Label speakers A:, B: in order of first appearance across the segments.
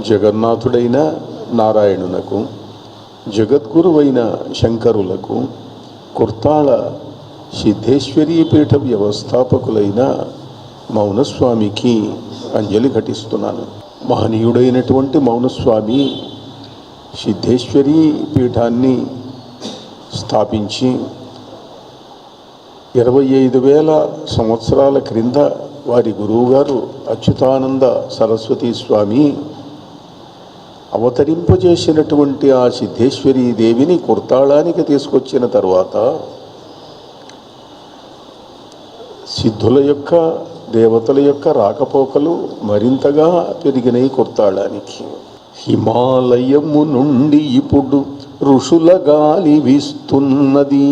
A: జగన్నాథుడైన నారాయణునకు, జగద్గురువైన శంకరులకు, కుర్తాళ సిద్ధేశ్వరీ పీఠ వ్యవస్థాపకులైన మౌనస్వామికి అంజలి ఘటిస్తున్నాను. మహనీయుడైనటువంటి మౌనస్వామి సిద్ధేశ్వరీ పీఠాన్ని స్థాపించి 25,000 సంవత్సరాల క్రింద వారి గురువుగారు అచ్యుతానంద సరస్వతీ స్వామి అవతరింపజేసినటువంటి ఆ సిద్ధేశ్వరీ దేవిని కుర్తాళానికి తీసుకొచ్చిన తర్వాత సిద్ధుల యొక్క, దేవతల యొక్క రాకపోకలు మరింతగా పెరిగినాయి కుర్తాళానికి. హిమాలయము నుండి ఇప్పుడు ఋషుల గాలి వీస్తున్నది,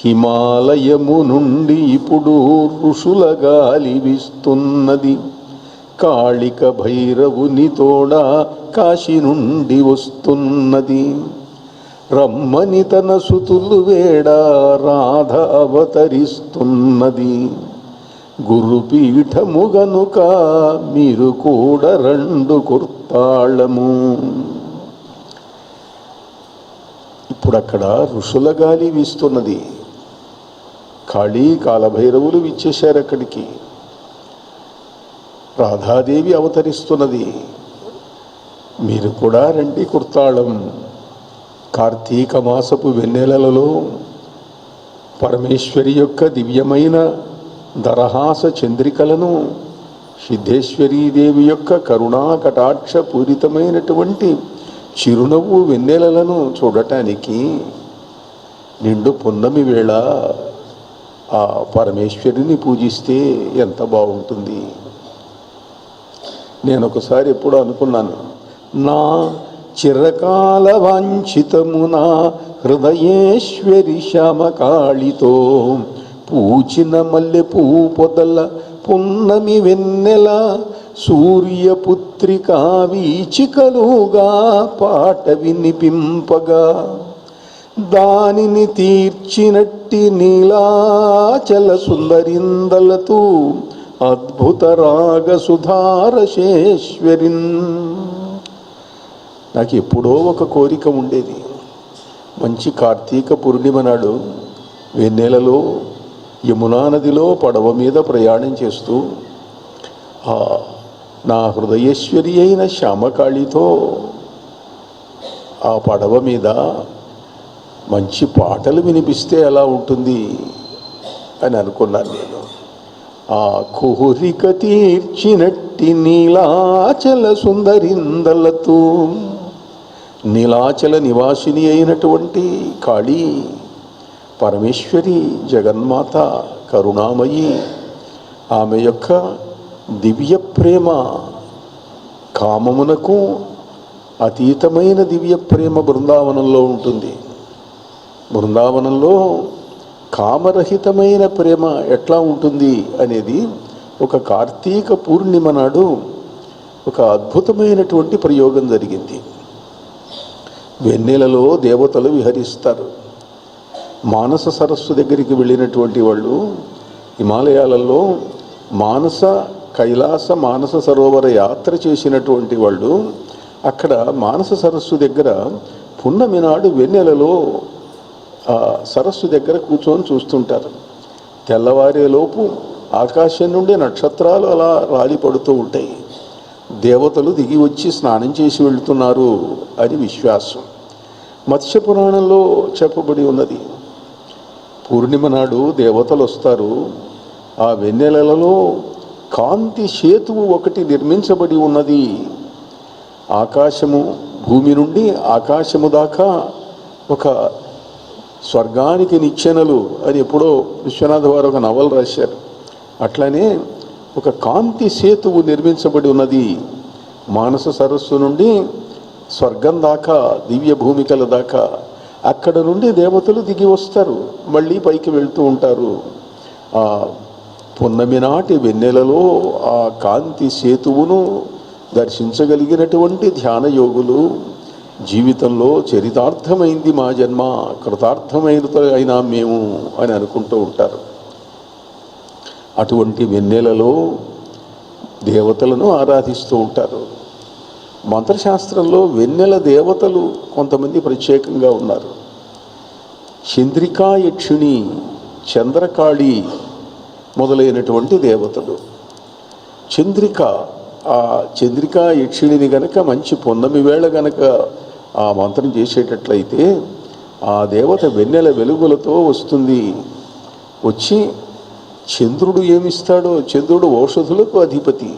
A: హిమాలయము నుండి ఇప్పుడు ఋషుల గాలి వీస్తున్నది, కాళిక భైరవుని తోడ కాశీ నుండి వస్తున్నది, రమ్మని తన సుతులు వేడ రాధ అవతరిస్తున్నది, గురుపీఠము గనుక మీరు కూడా రండు కుర్తాళము. ఇప్పుడు అక్కడ ఋషుల గాలి వీస్తున్నది, కాళీ కాలభైరవులు విచ్చేశారు అక్కడికి, రాధాదేవి అవతరిస్తున్నది, మీరు కూడా రండి కుర్తాళం. కార్తీక మాసపు వెన్నెలలో పరమేశ్వరి యొక్క దివ్యమైన దరహాస చంద్రికలను, సిద్ధేశ్వరీదేవి యొక్క కరుణా కటాక్ష పూరితమైనటువంటి చిరునవ్వు వెన్నెలలను చూడటానికి నిండు పున్నమి వేళ ఆ పరమేశ్వరిని పూజిస్తే ఎంత బాగుంటుంది. నేను ఒకసారి ఎప్పుడూ అనుకున్నాను, నా చిరకాల వాంఛితమున హృదయేశ్వరి శ్యామకాళితో పూచిన మల్లె పూ పొదల పున్నమి వెన్నెల సూర్యపుత్రికా వీచికలుగా పాట వినిపింపగా దానిని తీర్చినట్టి నీలాచల సుందరిందలతూ అద్భుత రాగ సుధారశేశ్వరిన్. నాకు ఎప్పుడో ఒక కోరిక ఉండేది, మంచి కార్తీక పూర్ణిమ నాడు వెన్నెలలో యమునా నదిలో పడవ మీద ప్రయాణం చేస్తూ నా హృదయేశ్వరి అయిన శ్యామకాళితో ఆ పడవ మీద మంచి పాటలు వినిపిస్తే ఎలా ఉంటుంది అని అనుకున్నాను నేను. ఆ కోరిక తీర్చినట్టి నీలాచల సుందరిందలతో, నీలాచల నివాసిని అయినటువంటి కాళీ పరమేశ్వరి జగన్మాత కరుణామయి, ఆమె యొక్క దివ్య ప్రేమ, కామమునకు అతీతమైన దివ్య ప్రేమ బృందావనంలో ఉంటుంది. బృందావనంలో కామరహితమైన ప్రేమ ఎట్లా ఉంటుంది అనేది ఒక కార్తీక పూర్ణిమ నాడు ఒక అద్భుతమైనటువంటి ప్రయోగం జరిగింది. వెన్నెలలో దేవతలు విహరిస్తారు. మానస సరస్సు దగ్గరికి వెళ్ళినటువంటి వాళ్ళు, హిమాలయాలలో కైలాస మానస సరోవర యాత్ర చేసినటువంటి వాళ్ళు అక్కడ మానస సరస్సు దగ్గర పున్నమి నాడు వెన్నెలలో సరస్సు దగ్గర కూర్చొని చూస్తుంటారు. తెల్లవారేలోపు ఆకాశం నుండి నక్షత్రాలు అలా రాలిపడుతూ ఉంటాయి. దేవతలు దిగి వచ్చి స్నానం చేసి వెళ్తున్నారు అని విశ్వాసం. మత్స్య పురాణంలో చెప్పబడి ఉన్నది, పూర్ణిమ నాడు దేవతలు వస్తారు. ఆ వెన్నెలలో కాంతి సేతువు ఒకటి నిర్మించబడి ఉన్నది. ఆకాశము, భూమి నుండి ఆకాశము దాకా ఒక స్వర్గానికి నిచ్చెనలు అని ఎప్పుడో విశ్వనాథ వారు ఒక నవల రాశారు. అట్లానే ఒక కాంతి సేతువు నిర్మించబడి ఉన్నది. మానస సరస్సు నుండి స్వర్గం దాకా, దివ్య భూమికల దాకా. అక్కడ నుండి దేవతలు దిగి వస్తారు, మళ్ళీ పైకి వెళ్తూ ఉంటారు. ఆ పున్నమి నాటి వెన్నెలలో ఆ కాంతి సేతువును దర్శించగలిగినటువంటి ధ్యాన యోగులు జీవితంలో చరితార్థమైంది మా జన్మ, కృతార్థమైనా మేము అని అనుకుంటూ ఉంటారు. అటువంటి వెన్నెలలో దేవతలను ఆరాధిస్తూ ఉంటారు. మంత్రశాస్త్రంలో వెన్నెల దేవతలు కొంతమంది ప్రత్యేకంగా ఉన్నారు. చంద్రికా యక్షిణి, చంద్రకాళి మొదలైనటువంటి దేవతలు. చంద్రిక, ఆ చంద్రికా యక్షిణిని గనక మంచి పొన్నమి వేళ గనక ఆ మంత్రం చేసేటట్లయితే ఆ దేవత వెన్నెల వెలుగులతో వస్తుంది. వచ్చి చంద్రుడు ఏమిస్తాడో, చంద్రుడు ఔషధులకు అధిపతి,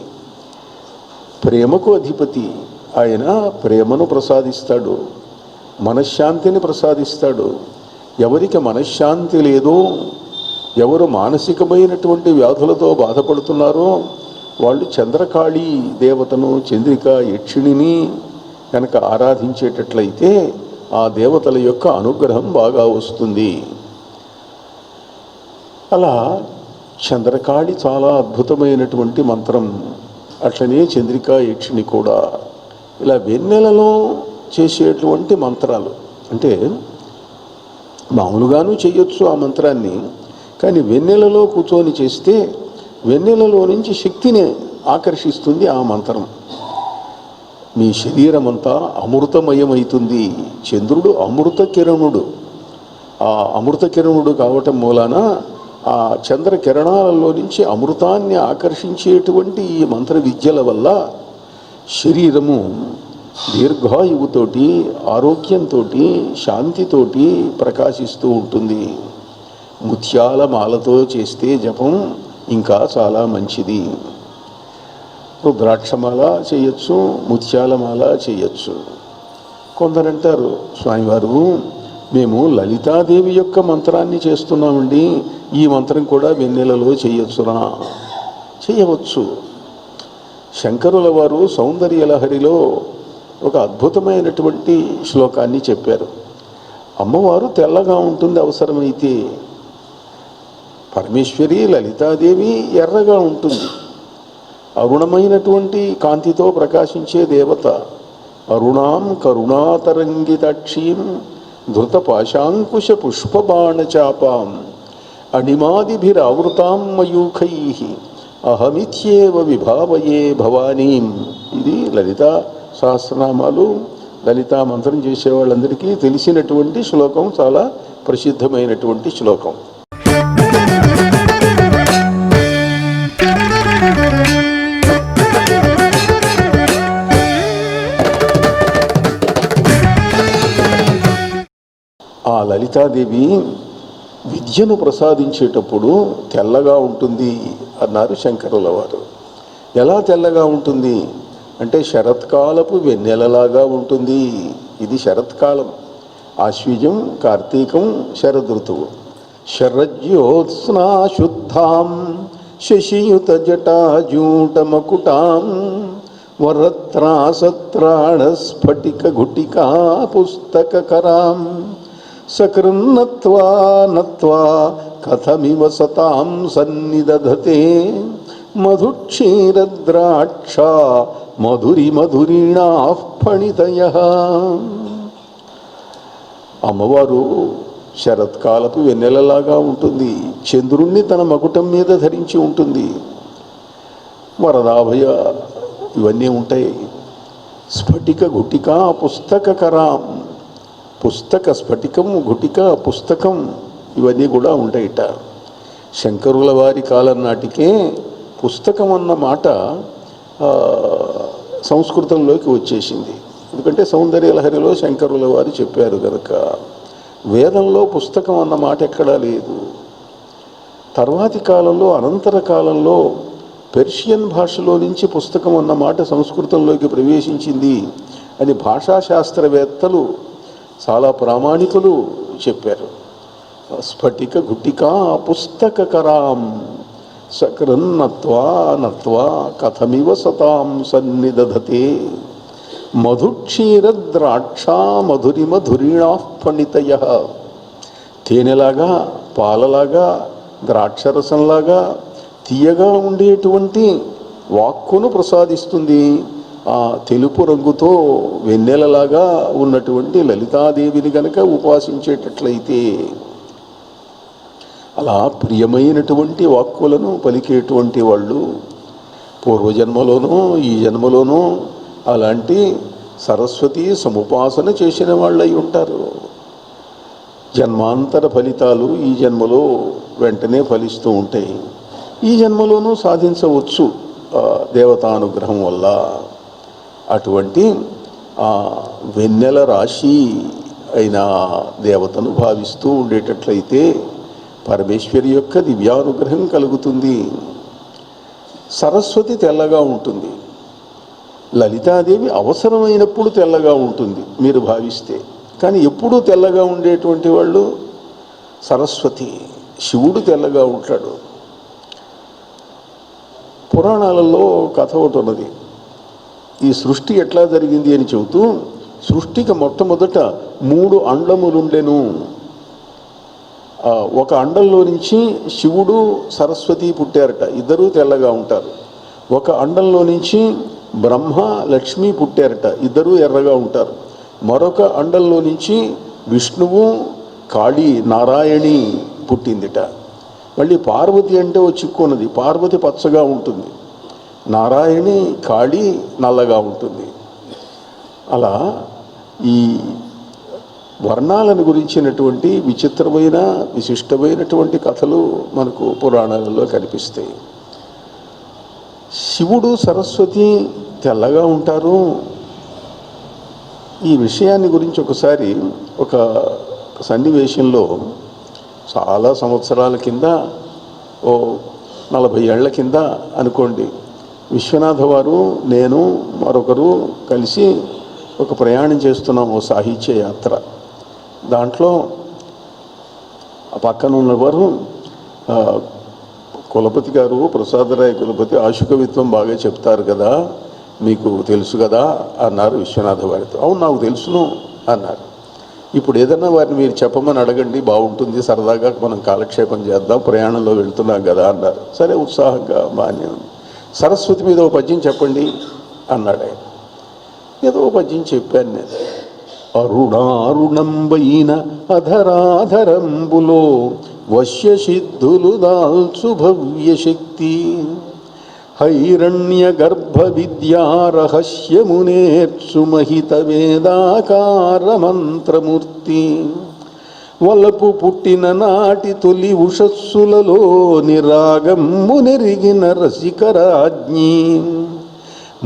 A: ప్రేమకు అధిపతి. ఆయన ప్రేమను ప్రసాదిస్తాడు, మనశ్శాంతిని ప్రసాదిస్తాడు. ఎవరికి మనశ్శాంతి లేదో, ఎవరు మానసికమైనటువంటి వ్యాధులతో బాధపడుతున్నారో వాళ్ళు చంద్రకాళి దేవతను, చంద్రికా యక్షిణిని కనుక ఆరాధించేటట్లయితే ఆ దేవతల యొక్క అనుగ్రహం బాగా వస్తుంది. అలా చంద్రకాళి చాలా అద్భుతమైనటువంటి మంత్రం. అట్లనే చంద్రికా యక్షిణి కూడా. ఇలా వెన్నెలలో చేసేటువంటి మంత్రాలు అంటే మామూలుగాను చేయొచ్చు ఆ మంత్రాన్ని, కానీ వెన్నెలలో కూర్చొని చేస్తే వెన్నెలలో నుంచి శక్తిని ఆకర్షిస్తుంది ఆ మంత్రం. మీ శరీరం అంతా అమృతమయమవుతుంది. చంద్రుడు అమృత కిరణుడు. ఆ అమృత కిరణుడు కావటం మూలాన ఆ చంద్ర కిరణాలలో నుంచి అమృతాన్ని ఆకర్షించేటువంటి ఈ మంత్ర విద్యల వల్ల శరీరము దీర్ఘాయువుతోటి, ఆరోగ్యంతో, శాంతితోటి ప్రకాశిస్తూ ఉంటుంది. ముత్యాల మాలతో చేస్తే జపం ఇంకా చాలా మంచిది. రుద్రాక్షమాల చేయొచ్చు, ముత్యాల మాల చేయొచ్చు. కొందరంటారు, స్వామివారు మేము లలితాదేవి యొక్క మంత్రాన్ని చేస్తున్నామండి, ఈ మంత్రం కూడా వెన్నెలలో చేయొచ్చునా? చేయవచ్చు. శంకరుల వారు సౌందర్యలహరిలో ఒక అద్భుతమైనటువంటి శ్లోకాన్ని చెప్పారు. అమ్మవారు తెల్లగా ఉంటుంది అవసరమైతే, పరమేశ్వరి లలితాదేవి ఎర్రగా ఉంటుంది. అరుణమైనటువంటి కాంతితో ప్రకాశించే దేవత. అరుణాం కరుణాతరంగితాక్షీం ధృత పాశాంకుశ పుష్పబాణచాపాం అణిమాదిభిరావృతాం మయూఖై అహమిత్యేవ విభావయే భవానీం. ఇది లలితా సహస్రనామాలు, లలితా మంత్రం చేసేవాళ్ళందరికీ తెలిసినటువంటి శ్లోకం, చాలా ప్రసిద్ధమైనటువంటి శ్లోకం. ఆ లలితాదేవి విద్యను ప్రసాదించేటప్పుడు తెల్లగా ఉంటుంది అన్నారు శంకరుల వారు. ఎలా తెల్లగా ఉంటుంది అంటే శరత్కాలపు వెన్నెలలాగా ఉంటుంది. ఇది శరత్కాలం, ఆశ్వీజం, కార్తీకం శరదృతువు. శరజ్యోత్స్నా శుద్ధాం శశియుత జటాజూటమకుటాం వరత్రాసత్రాణ స్ఫటిక ఘుటికా పుస్తకకరాం సకృన్నత్వా నత్వా కథమివ సతాం సన్నిదధతే మధుక్షీరద్రాక్ష మధురి మధురిణాః ఫణితయః. అమ్మవారు శరత్కాలపు వెన్నెలలాగా ఉంటుంది. చంద్రుణ్ణి తన మకుటం మీద ధరించి ఉంటుంది. వరదాభయ ఇవన్నీ ఉంటాయి. స్ఫటిక ఘుటిక పుస్తకకరాం, పుస్తక స్ఫటికం, ఘుటిక పుస్తకం, ఇవన్నీ కూడా ఉంటాయిట. శంకరుల వారి కాలం నాటికే పుస్తకం అన్న మాట సంస్కృతంలోకి వచ్చేసింది. ఎందుకంటే సౌందర్యలహరిలో శంకరుల వారు చెప్పారు కనుక. వేదంలో పుస్తకం అన్న మాట ఎక్కడా లేదు. తర్వాతి కాలంలో, అనంతర కాలంలో పెర్షియన్ భాషలో నుంచి పుస్తకం అన్న మాట సంస్కృతంలోకి ప్రవేశించింది అని భాషాశాస్త్రవేత్తలు, చాలా ప్రామాణికులు చెప్పారు. స్ఫటిక ఘుటికా పుస్తకకరాం సకృన్నత్వా నత్వా కథమివ సతాం సన్నిదధతే మధుక్షీరద్రాక్షా మధురి మధురిణాః ఫణితయః. తేనెలాగా, పాలలాగా, ద్రాక్షరసంలాగా తీయగా ఉండేటువంటి వాక్కును ప్రసాదిస్తుంది. ఆ తెలుపు రంగుతో వెన్నెలలాగా ఉన్నటువంటి లలితాదేవిని గనక ఉపాసించేటట్లయితే, అలా ప్రియమైనటువంటి వాక్కులను పలికేటువంటి వాళ్ళు పూర్వజన్మలోనూ ఈ జన్మలోనూ అలాంటి సరస్వతీ సముపాసన చేసిన వాళ్ళు అయి ఉంటారు. జన్మాంతర ఫలితాలు ఈ జన్మలో వెంటనే ఫలిస్తూ ఉంటాయి. ఈ జన్మలోనూ సాధించవచ్చు దేవతానుగ్రహం వల్ల. అటువంటి వెన్నెల రాశి అయిన దేవతను భావిస్తూ ఉండేటట్లయితే పరమేశ్వరి యొక్క దివ్యానుగ్రహం కలుగుతుంది. సరస్వతి తెల్లగా ఉంటుంది, లలితాదేవి అవసరమైనప్పుడు తెల్లగా ఉంటుంది మీరు భావిస్తే. కానీ ఎప్పుడూ తెల్లగా ఉండేటువంటి వాళ్ళు సరస్వతి. శివుడు తెల్లగా ఉంటాడు. పురాణాలలో కథ ఒకటి ఉన్నది. ఈ సృష్టి ఎట్లా జరిగింది అని చెబుతూ, సృష్టికి మొట్టమొదట 3 అండములుండెను. ఒక అండంలో నుంచి శివుడు సరస్వతి పుట్టారట, ఇద్దరూ తెల్లగా ఉంటారు. ఒక అండంలో నుంచి బ్రహ్మ లక్ష్మి పుట్టారట, ఇద్దరూ ఎర్రగా ఉంటారు. మరొక అండంలో నుంచి విష్ణువు కాళీ నారాయణి పుట్టిందిట. మళ్ళీ పార్వతి అంటే ఓ చిక్కున్నది. పార్వతి పచ్చగా ఉంటుంది, నారాయణి కాళీ నల్లగా ఉంటుంది. అలా ఈ వర్ణాలను గురించినటువంటి విచిత్రమైన విశిష్టమైనటువంటి కథలు మనకు పురాణాలలో కనిపిస్తాయి. శివుడు సరస్వతి తెల్లగా ఉంటారు. ఈ విషయాన్ని గురించి ఒకసారి ఒక సన్నివేశంలో చాలా సంవత్సరాల కింద, ఓ 40 ఏళ్ల కింద అనుకోండి, విశ్వనాథ వారు నేను మరొకరు కలిసి ఒక ప్రయాణం చేస్తున్నాము, సాహిత్య యాత్ర. దాంట్లో పక్కన ఉన్నవారు కులపతి గారు, ప్రసాదరాయ కులపతి, ఆశుకవిత్వం బాగా చెప్తారు కదా, మీకు తెలుసు కదా అన్నారు విశ్వనాథ వారితో. అవును నాకు తెలుసును అన్నారు. ఇప్పుడు ఏదన్నా వారిని మీరు చెప్పమని అడగండి, బాగుంటుంది, సరదాగా మనం కాలక్షేపం చేద్దాం, ప్రయాణంలో వెళ్తున్నాం కదా అన్నారు. సరే ఉత్సాహంగా బాగానే ఉంది. సరస్వతి మీద ఓ పద్యం చెప్పండి అన్నాడు ఆయన. ఏదో పద్యం చెప్పాను నేను. అరుణారుణంబైన అధరాధరంబులో వశ్యసిద్ధులు దాల్చు భవ్యశక్తి, హైరణ్య గర్భ విద్యా రహస్యమునేర్చు మహిత వేదాకార మంత్రమూర్తి, వలపు పుట్టిన నాటి తొలి ఉషస్సులలో నిరాగమ్ము నెరిగిన రసికరాజ్ఞి,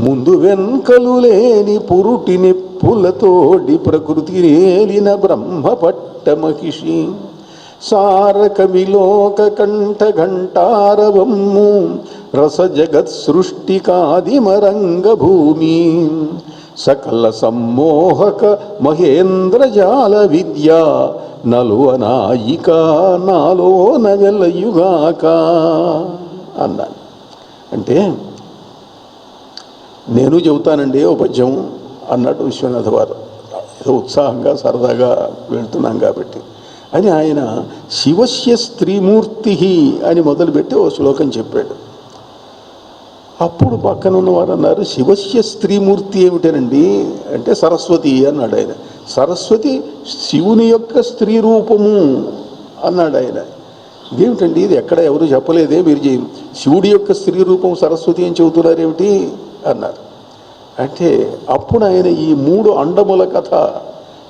A: ముందు వెన్కలు లేని పురుటి నిప్పులతోడి ప్రకృతి నేలిన బ్రహ్మపట్ట మహిషి, సారక విలోక కంఠ ఘంటారవమ్ము రస జగత్ సృష్టికాదిమరంగ భూమి, సకల సమ్మోహక మహేంద్రజాల విద్యా నలువనాయిక నాలోన వెలయుగాక అన్నాను. అంటే నేను చెబుతానండి ఓ పద్యం అన్నట్టు విశ్వనాథ వారు. ఏదో ఉత్సాహంగా సరదాగా వెళ్తున్నాం కాబట్టి అని ఆయన శివస్య స్త్రీమూర్తి అని మొదలుపెట్టి ఓ శ్లోకం చెప్పాడు. అప్పుడు పక్కన ఉన్నవారు అన్నారు, శివస్య స్త్రీమూర్తి ఏమిటనండి అంటే సరస్వతి అన్నాడు ఆయన. సరస్వతి శివుని యొక్క స్త్రీ రూపము అన్నాడు ఆయన. ఇదేమిటండి, ఇది ఎక్కడ ఎవరు చెప్పలేదే, మీరు శివుడి యొక్క స్త్రీ రూపం సరస్వతి అని చెబుతున్నారు ఏమిటి అన్నారు. అంటే అప్పుడు ఆయన ఈ 3 అండముల కథ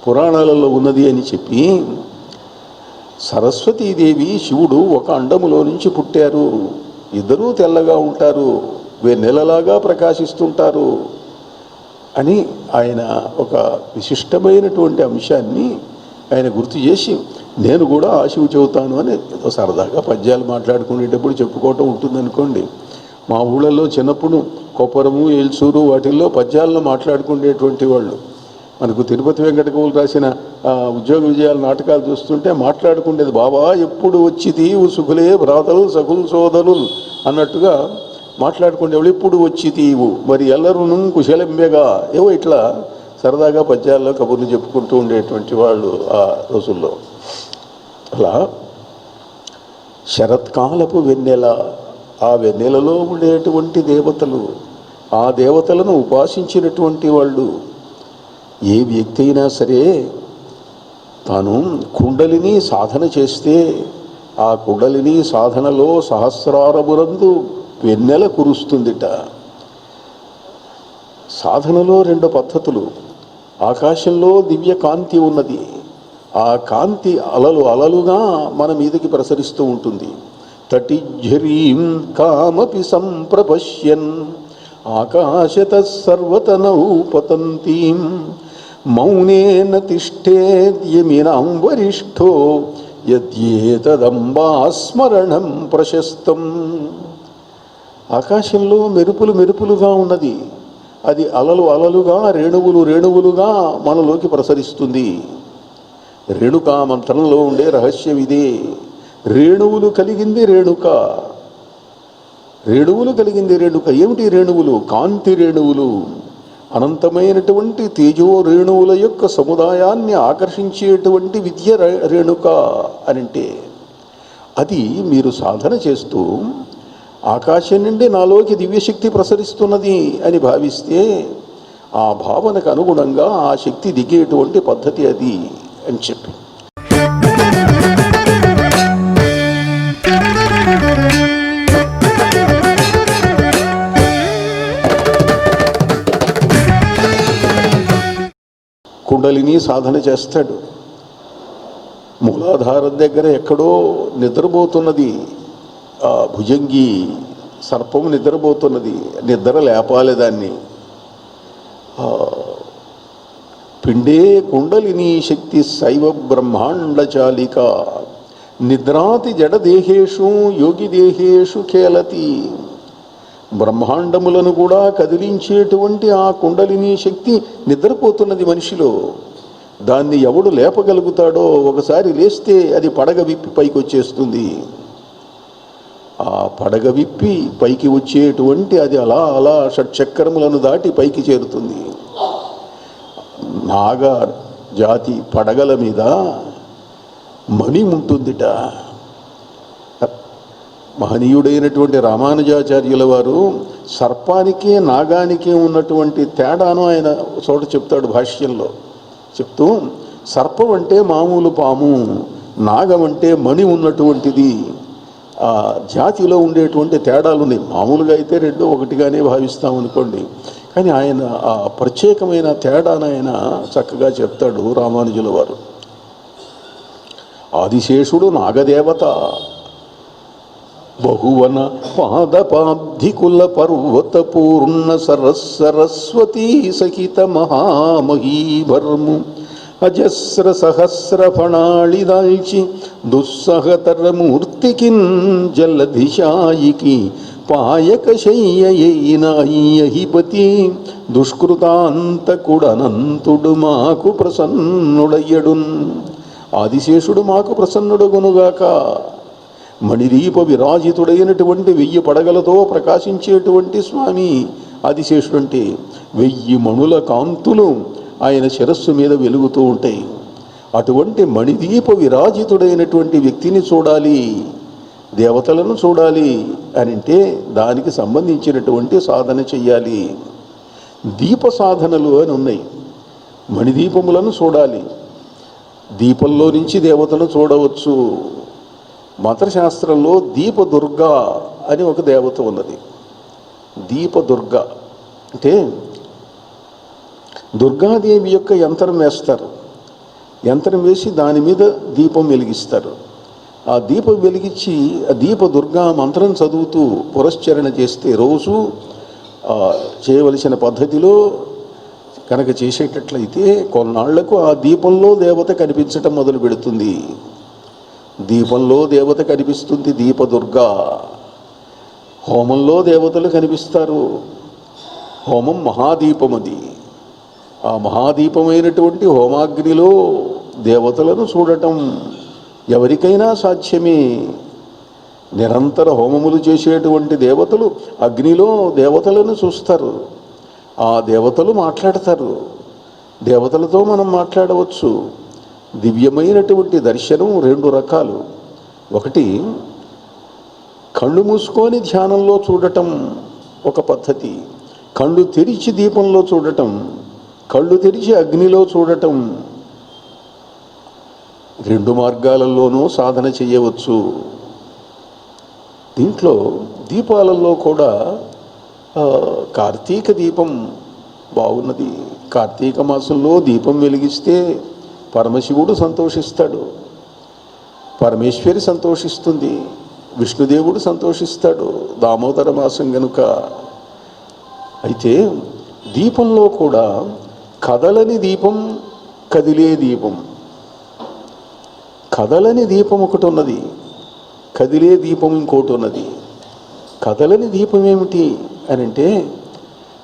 A: పురాణాలలో ఉన్నది అని చెప్పి, సరస్వతీదేవి శివుడు ఒక అండములో నుంచి పుట్టారు, ఇద్దరూ తెల్లగా ఉంటారు, వెన్నెలలాగా ప్రకాశిస్తుంటారు అని ఆయన ఒక విశిష్టమైనటువంటి అంశాన్ని ఆయన గుర్తు చేసి, నేను కూడా ఆ శివు చెబుతాను అని ఏదో సరదాగా పద్యాలు మాట్లాడుకునేటప్పుడు చెప్పుకోవటం ఉంటుందనుకోండి. మా ఊళ్ళల్లో చిన్నప్పుడు కొప్పరము, ఏల్సూరు వాటిల్లో పద్యాలను మాట్లాడుకునేటువంటి వాళ్ళు. మనకు తిరుపతి వెంకటకవులు రాసిన ఉద్యోగ విజయాల నాటకాలు చూస్తుంటే మాట్లాడుకునేది, బాబా ఎప్పుడు వచ్చి తీవు సుఖులే భ్రాతలు సకులు సోదరులు అన్నట్టుగా మాట్లాడుకునేవాళ్ళు. ఎప్పుడు వచ్చి తీవు మరి ఎల్లరును కుశలంబెగా, ఏవో ఇట్లా సరదాగా పద్యాల్లో కబుర్లు చెప్పుకుంటూ ఉండేటువంటి వాళ్ళు ఆ రోజుల్లో. అలా శరత్కాలపు వెన్నెల, ఆ వెన్నెలలో ఉండేటువంటి దేవతలు, ఆ దేవతలను ఉపాసించినటువంటి వాళ్ళు. ఏ వ్యక్తి అయినా సరే తాను కుండలిని సాధన చేస్తే ఆ కుండలిని సాధనలో సహస్రారమునందు వెన్నెల కురుస్తుందిట. సాధనలో రెండు పద్ధతులు. ఆకాశంలో దివ్య కాంతి ఉన్నది. ఆ కాంతి అలలు అలలుగా మన మీదకి ప్రసరిస్తూ ఉంటుంది. తటిఝరీం కామపి సంప్రపశ్యన్ ఆకాశత సర్వతనౌ పతంతీం మౌనేన తిష్టేద్యమినాం వరిష్ఠో యద్యేతదంబాస్మరణం ప్రశస్తం. ఆకాశంలో మెరుపులు మెరుపులుగా ఉన్నది. అది అలలు అలలుగా, రేణువులు రేణువులుగా మనలోకి ప్రసరిస్తుంది. రేణుకా మంత్రంలో ఉండే రహస్యం ఇదే. రేణువులు కలిగింది రేణుక. రేణువులు కలిగింది రేణుక. ఏమిటి రేణువులు? కాంతి రేణువులు. అనంతమైనటువంటి తేజో రేణువుల యొక్క సముదాయాన్ని ఆకర్షించేటువంటి విద్య రేణుక అనంటే. అది మీరు సాధన చేస్తూ ఆకాశం నుండి నాలోకి దివ్యశక్తి ప్రసరిస్తున్నది అని భావిస్తే ఆ భావనకు అనుగుణంగా ఆ శక్తి దిగేటువంటి పద్ధతి అది అని చెప్పి. కుండలిని సాధన చేస్తాడు. మూలాధారం దగ్గర ఎక్కడో నిద్రపోతున్నది ఆ భుజంగి సర్పం, నిద్రపోతున్నది. నిద్ర లేపాలి దాన్ని. పిండే కుండలిని శక్తి శైవ బ్రహ్మాండ చాలిక నిద్రాతి జడదేహేషు యోగి దేహేషు ఖేలతి. బ్రహ్మాండములను కూడా కదిలించేటువంటి ఆ కుండలిని శక్తి నిద్రపోతున్నది మనిషిలో. దాన్ని ఎవడు లేపగలుగుతాడో ఒకసారి లేస్తే అది పడగ విప్పి పైకి వచ్చేస్తుంది. ఆ పడగ విప్పి పైకి వచ్చేటువంటి అది అలా అలా షట్చక్రములను దాటి పైకి చేరుతుంది. నాగ జాతి పడగల మీద మణి ఉంటుందిట. మహనీయుడైనటువంటి రామానుజాచార్యుల వారు సర్పానికి నాగానికి ఉన్నటువంటి తేడాను ఆయన చోట చెప్తాడు భాష్యంలో. చెప్తూ సర్పం అంటే మామూలు పాము, నాగం అంటే మణి ఉన్నటువంటిది. ఆ జాతిలో ఉండేటువంటి తేడాలు ఉన్నాయి. మామూలుగా అయితే రెండు ఒకటిగానే భావిస్తామనుకోండి, కానీ ఆయన ఆ ప్రత్యేకమైన తేడాను ఆయన చక్కగా చెప్తాడు రామానుజుల వారు. ఆదిశేషుడు నాగదేవత. బహువన పాదపాబ్ధికుల పర్వత పూర్ణ సరస్వతీ సహిత మహామహీభర్ము అజస్ర సహస్ర ఫణాళి దాల్చి దుస్సహతరమూర్తికిన్ జలధిశాయికి పాయక శయ్యయైన అయ్యహిపతి దుష్కృతాంతకుడనంతుడు మాకు ప్రసన్నుడయ్యడున్. ఆదిశేషుడు మాకు ప్రసన్నుడగునుగాక. మణిదీప విరాజితుడైనటువంటి 1000 పడగలతో ప్రకాశించేటువంటి స్వామి ఆదిశేషుడు అంటే. 1000 మణుల కాంతులు ఆయన శిరస్సు మీద వెలుగుతూ ఉంటాయి. అటువంటి మణిదీప విరాజితుడైనటువంటి వ్యక్తిని చూడాలి, దేవతలను చూడాలి అని అంటే దానికి సంబంధించినటువంటి సాధన చెయ్యాలి. దీప సాధనలు అని ఉన్నాయి. మణిదీపములను చూడాలి. దీపంలో నుంచి దేవతను చూడవచ్చు. మంత్రశాస్త్రంలో దీపదుర్గ అని ఒక దేవత ఉన్నది. దీపదుర్గ అంటే దుర్గాదేవి యొక్క యంత్రం వేస్తారు. యంత్రం వేసి దాని మీద దీపం వెలిగిస్తారు. ఆ దీపం వెలిగించి ఆ దీపదుర్గా మంత్రం చదువుతూ పురస్చరణ చేస్తే రోజు చేయవలసిన పద్ధతిలో కనుక చేసేటట్లయితే కొన్నాళ్లకు ఆ దీపంలో దేవత కనిపించటం మొదలు పెడుతుంది. దీపంలో దేవత కనిపిస్తుంది దీపదుర్గా. హోమంలో దేవతలు కనిపిస్తారు. హోమం మహాదీపం అది. ఆ మహాదీపమైనటువంటి హోమాగ్నిలో దేవతలను చూడటం ఎవరికైనా సాధ్యమే. నిరంతర హోమములు చేసేటువంటి దేవతలు అగ్నిలో దేవతలను చూస్తారు. ఆ దేవతలు మాట్లాడతారు. దేవతలతో మనం మాట్లాడవచ్చు. దివ్యమైనటువంటి దర్శనం 2 రకాలు. ఒకటి కళ్ళు మూసుకొని ధ్యానంలో చూడటం ఒక పద్ధతి. కళ్ళు తెరిచి దీపంలో చూడటం, కళ్ళు తెరిచి అగ్నిలో చూడటం. 2 మార్గాలలోనూ సాధన చేయవచ్చు. దీంట్లో దీపాలలో కూడా కార్తీక దీపం బాగున్నది. కార్తీక మాసంలో దీపం వెలిగిస్తే పరమశివుడు సంతోషిస్తాడు, పరమేశ్వరి సంతోషిస్తుంది, విష్ణుదేవుడు సంతోషిస్తాడు. దామోదర మాసం గనుక. అయితే దీపంలో కూడా కదలని దీపం, కదిలే దీపం. కదలని దీపం ఒకటి ఉన్నది, కదిలే దీపం ఇంకోటి ఉన్నది. కదలని దీపం ఏమిటి అని అంటే,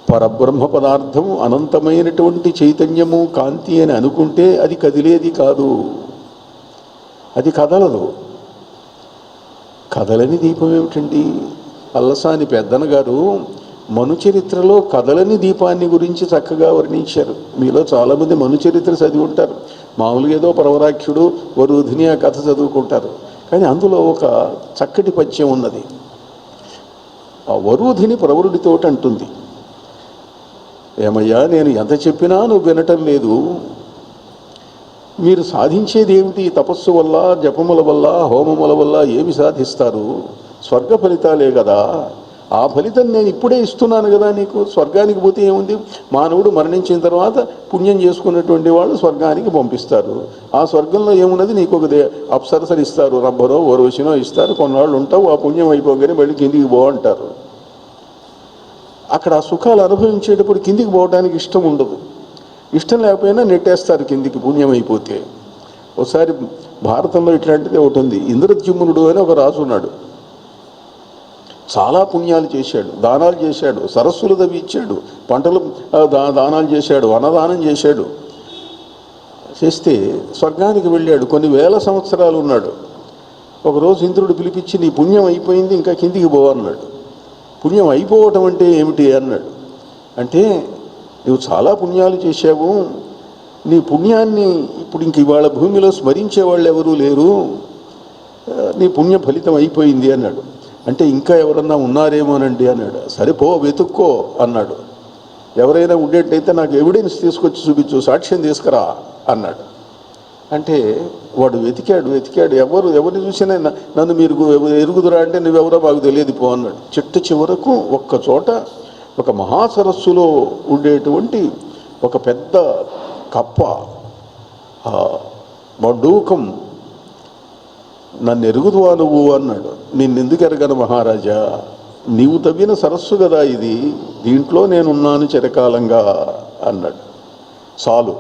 A: పరబ్రహ్మ పదార్థం అనంతమైనటువంటి చైతన్యము, కాంతి అని అనుకుంటే అది కదిలేది కాదు, అది కదలదు. కదలని దీపం ఏమిటండి? అల్లసాని పెద్దన గారు మనుచరిత్రలో కదలని దీపాన్ని గురించి చక్కగా వర్ణించారు. మీలో చాలామంది మనుచరిత్ర చదివి ఉంటారు. మామూలుగా ఏదో పరవరాఖ్యుడు వరుధిని ఆ కథ చదువుకుంటారు. కానీ అందులో ఒక చక్కటి పద్యం ఉన్నది. ఆ వరుధిని ప్రవరుడితోటి అంటుంది, ఏమయ్యా, నేను ఎంత చెప్పినా నువ్వు వినటం లేదు. మీరు సాధించేది ఏమిటి? తపస్సు వల్ల, జపముల వల్ల, హోమముల వల్ల ఏమి సాధిస్తారు? స్వర్గ ఫలితాలే కదా. ఆ ఫలితం నేను ఇప్పుడే ఇస్తున్నాను కదా నీకు. స్వర్గానికి పోతే ఏముంది? మానవుడు మరణించిన తర్వాత పుణ్యం చేసుకున్నటువంటి వాళ్ళు స్వర్గానికి పంపిస్తారు. ఆ స్వర్గంలో ఏమున్నది? నీకు ఒక అప్సరసలు ఇస్తారు, రబ్బరో ఓర్వశినో ఇస్తారు, కొన్నాళ్ళు ఉంటావు, ఆ పుణ్యం అయిపోగానే మళ్ళీ కిందికి పో అంటారు. అక్కడ ఆ సుఖాలు అనుభవించేటప్పుడు కిందికి పోవడానికి ఇష్టం ఉండదు. ఇష్టం లేకపోయినా నెట్టేస్తారు కిందికి పుణ్యం అయిపోతే. ఒకసారి భారతంలో ఇట్లాంటిది ఒకటి ఉంది. ఇంద్రద్యుమ్నుడు అని ఒక రాజు ఉన్నాడు. చాలా పుణ్యాలు చేశాడు, దానాలు చేశాడు, సరస్సులు తవ్వించాడు, పంటలు దానాలు చేశాడు, అన్నదానం చేశాడు. చేస్తే స్వర్గానికి వెళ్ళాడు. కొన్ని వేల సంవత్సరాలు ఉన్నాడు. ఒకరోజు ఇంద్రుడు పిలిపించి, నీ పుణ్యం అయిపోయింది, ఇంకా కిందికి పో అన్నాడు. పుణ్యం అయిపోవటం అంటే ఏమిటి అన్నాడు. అంటే నువ్వు చాలా పుణ్యాలు చేశావు, నీ పుణ్యాన్ని ఇప్పుడు ఇంక ఇవాళ భూమిలో స్మరించే వాళ్ళు ఎవరూ లేరు, నీ పుణ్య ఫలితం అయిపోయింది అన్నాడు. అంటే ఇంకా ఎవరన్నా ఉన్నారేమోనండి అన్నాడు. సరిపో వెతుక్కో అన్నాడు. ఎవరైనా ఉండేటైతే నాకు ఎవిడెన్స్ తీసుకొచ్చి చూపించు, సాక్ష్యం తీసుకురా అన్నాడు. అంటే వాడు వెతికాడు. ఎవరిని చూసినా నన్ను మీరు ఎరుగుదురా అంటే, నువ్వెవరో మాకు తెలియదు పో అన్నాడు. చిట్ట చివరకు ఒక్క చోట ఒక మహాసరస్సులో ఉండేటువంటి ఒక పెద్ద కప్ప, మడూకం, నన్ను ఎరుగుదువా నువ్వు అన్నాడు. నిన్నెందుకు ఎరగను మహారాజా, నీవు తవ్విన సరస్సు కదా ఇది, దీంట్లో నేనున్నాను చిరకాలంగా అన్నాడు. చాలు.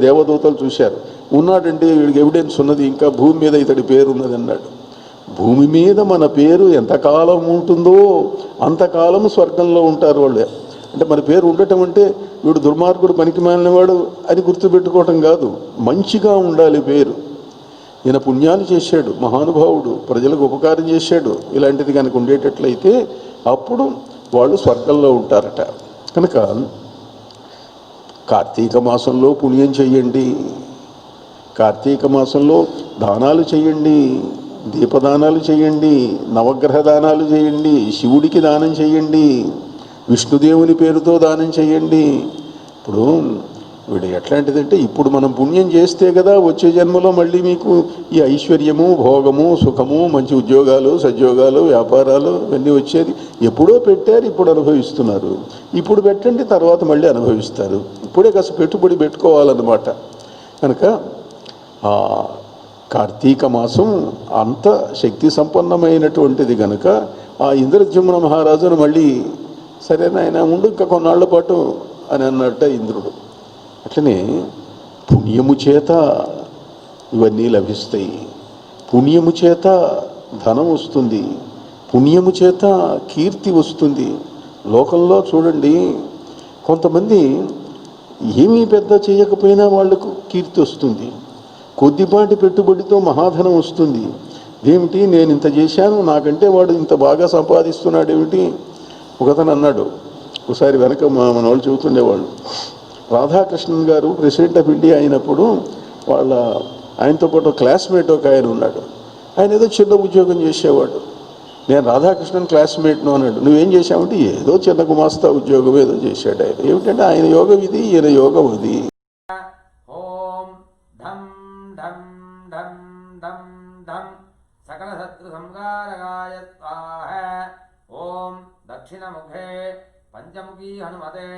A: దేవదూతలు చూశారు, ఉన్నాడంటే వీడికి ఎవిడెన్స్ ఉన్నది, ఇంకా భూమి మీద ఇతడి పేరు ఉన్నది అన్నాడు. భూమి మీద మన పేరు ఎంతకాలం ఉంటుందో అంతకాలం స్వర్గంలో ఉంటారు వాళ్ళు. అంటే మన పేరు ఉండటం అంటే వీడు దుర్మార్గుడు, పనికి మాలినవాడు అని గుర్తుపెట్టుకోవటం కాదు, మంచిగా ఉండాలి పేరు. ఈయన పుణ్యాలు చేశాడు, మహానుభావుడు, ప్రజలకు ఉపకారం చేశాడు, ఇలాంటిది కనుక ఉండేటట్లయితే అప్పుడు వాళ్ళు స్వర్గంలో ఉంటారట. కనుక కార్తీక మాసంలో పుణ్యం చెయ్యండి, కార్తీక మాసంలో దానాలు చేయండి, దీపదానాలు చేయండి, నవగ్రహ దానాలు చేయండి, శివుడికి దానం చేయండి, విష్ణుదేవుని పేరుతో దానం చేయండి. ఇప్పుడు వీడు ఎట్లాంటిదంటే, ఇప్పుడు మనం పుణ్యం చేస్తే కదా వచ్చే జన్మలో మళ్ళీ మీకు ఈ ఐశ్వర్యము, భోగము, సుఖము, మంచి ఉద్యోగాలు, సద్యోగాలు, వ్యాపారాలు ఇవన్నీ వచ్చేది. ఎప్పుడో పెట్టారు, ఇప్పుడు అనుభవిస్తున్నారు. ఇప్పుడు పెట్టండి, తర్వాత మళ్ళీ అనుభవిస్తారు. ఇప్పుడే కాస్త పెట్టుబడి పెట్టుకోవాలన్నమాట. కనుక కార్తీక మాసం అంత శక్తి సంపన్నమైనటువంటిది కనుక ఆ ఇంద్రద్యుమ్న మహారాజును మళ్ళీ, సరే నాయన ఉండు ఇంకా కొన్నాళ్ల పాటు అని అన్నట్ట ఇంద్రుడు. అట్లనే పుణ్యము చేత ఇవన్నీ లభిస్తాయి, పుణ్యము చేత ధనం వస్తుంది, పుణ్యము చేత కీర్తి వస్తుంది. లోకంలో చూడండి, కొంతమంది ఏమీ పెద్ద చేయకపోయినా వాళ్లకు కీర్తి వస్తుంది, కొద్దిపాటి పెట్టుబడితో మహాధనం వస్తుంది. ఏమిటి, నేను ఇంత చేశాను, నాకంటే వాడు ఇంత బాగా సంపాదిస్తున్నాడు ఏమిటి? ఒకతను అన్నాడు ఒకసారి, వెనక మన వాళ్ళు చెబుతుండేవాళ్ళు, రాధాకృష్ణన్ గారు ప్రెసిడెంట్ ఆఫ్ ఇండియా అయినప్పుడు ఆయనతో పాటు క్లాస్మేట్ ఒక ఆయన ఉన్నాడు. ఆయన ఏదో చిన్న ఉద్యోగం చేసేవాడు. నేను రాధాకృష్ణన్ క్లాస్మేట్ను అన్నాడు. నువ్వేం చేశావంటే, ఏదో చిన్న గుమాస్తా ఉద్యోగం ఏదో చేశాడు ఆయన. ఏమిటంటే ఆయన యోగం ఇది, ఈయన యోగం అది.
B: ఓం ధం ధం ధం ధం ధం సకల శత్రు సంహారకాయ స్వాహ. ఓం దక్షిణముఖే పంచముఖీ హనుమతే